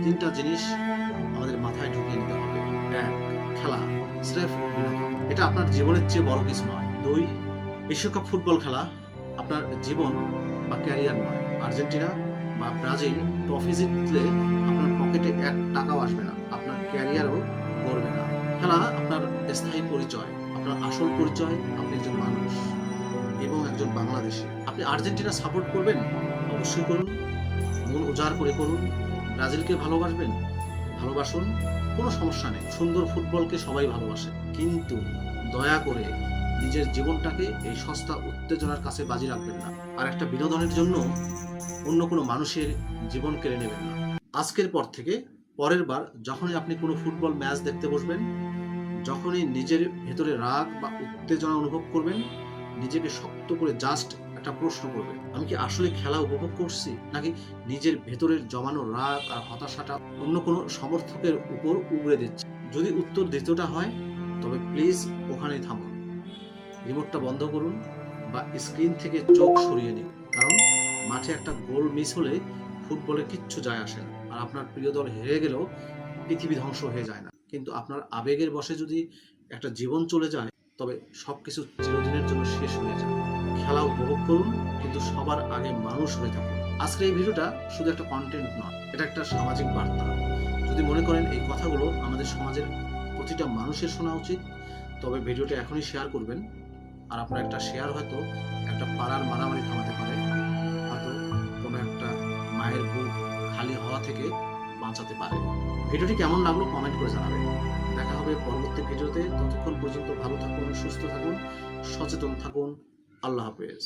তিনটা জিনিস আমাদের মাথায় ঢুকিয়ে নিতে হবে। এক, খেলা স্রেফ বিনোদন, এটা আপনার জীবনের চেয়ে বড় কিছু নয়। দুই, বিশ্বকাপ ফুটবল খেলা আপনার জীবন বা ক্যারিয়ার নয়। আর্জেন্টিনা বা ব্রাজিল ট্রফি জিতলে আপনার পকেটে এক টাকাও আসবে না, আপনার ক্যারিয়ারও গড়বে না। খেলা আপনার স্থায়ী পরিচয়, আপনার আসল পরিচয় আপনি একজন মানুষ এবং একজন বাংলাদেশী। আপনি আর্জেন্টিনা সাপোর্ট করবেন, অবশ্যই করুন, মন উজাড় করে করুন। ব্রাজিলকে ভালোবাসবেন, ভালোবাসুন, কোনো সমস্যা নেই। সুন্দর ফুটবলকে সবাই ভালোবাসে, কিন্তু দয়া করে নিজের জীবনটাকে এই সস্তা উত্তেজনার কাছে বাজি রাখবেন না, আর একটা বিনোদনের জন্য অন্য কোনো মানুষের জীবন কেড়ে নেবেন না। আজকের পর থেকে পরের বার যখনই আপনি কোনো ফুটবল ম্যাচ দেখতে বসবেন, যখনই নিজের ভেতরে রাগ বা উত্তেজনা অনুভব করবেন, নিজেকে শক্ত করে জাস্ট একটা প্রশ্ন করবেন, আমি কি আসলে খেলা উপভোগ করছি, নাকি নিজের ভেতরের জমানো রাগ আর হতাশাটা অন্য কোনো সমর্থকের উপর উগড়ে দিচ্ছে? যদি উত্তর দ্বিতীয়টা হয়, তবে প্লিজ ওখানেই থামুন, রিমোটটা বন্ধ করুন বা স্ক্রিন থেকে চোখ সরিয়ে নিন। কারণ মাঠে একটা গোল মিস হলে ফুটবলে কিচ্ছু যায় আসে না, আর আপনার প্রিয় দল হেরে গেলেও পৃথিবী ধ্বংস হয়ে যায় না। কিন্তু আপনার আবেগের বশে যদি একটা জীবন চলে যায়, তবে সবকিছু চিরদিনের জন্য শেষ হয়ে যায়। খেলা উপভোগ করুন, কিন্তু সবার আগে মানুষ হয়ে থাকুন। আজকের এই ভিডিওটা শুধু একটা কন্টেন্ট নয়, এটা একটা সামাজিক বার্তা। যদি মনে করেন এই কথাগুলো আমাদের সমাজের প্রতিটা মানুষের শোনা উচিত, তবে ভিডিওটা এখনই শেয়ার করবেন। আর আপনার একটা শেয়ার হয়তো একটা পাড়ার মারামারি থামাতে পারে, হয়তো কোনো একটা মায়ের বুক খালি হওয়া থেকে বাঁচাতে পারে। ভিডিওটি কেমন লাগলো কমেন্ট করে জানাবেন। দেখা হবে পরবর্তী ভিডিওতে। ততক্ষণ পর্যন্ত ভালো থাকুন, সুস্থ থাকুন, সচেতন থাকুন। আল্লাহ হাফেজ।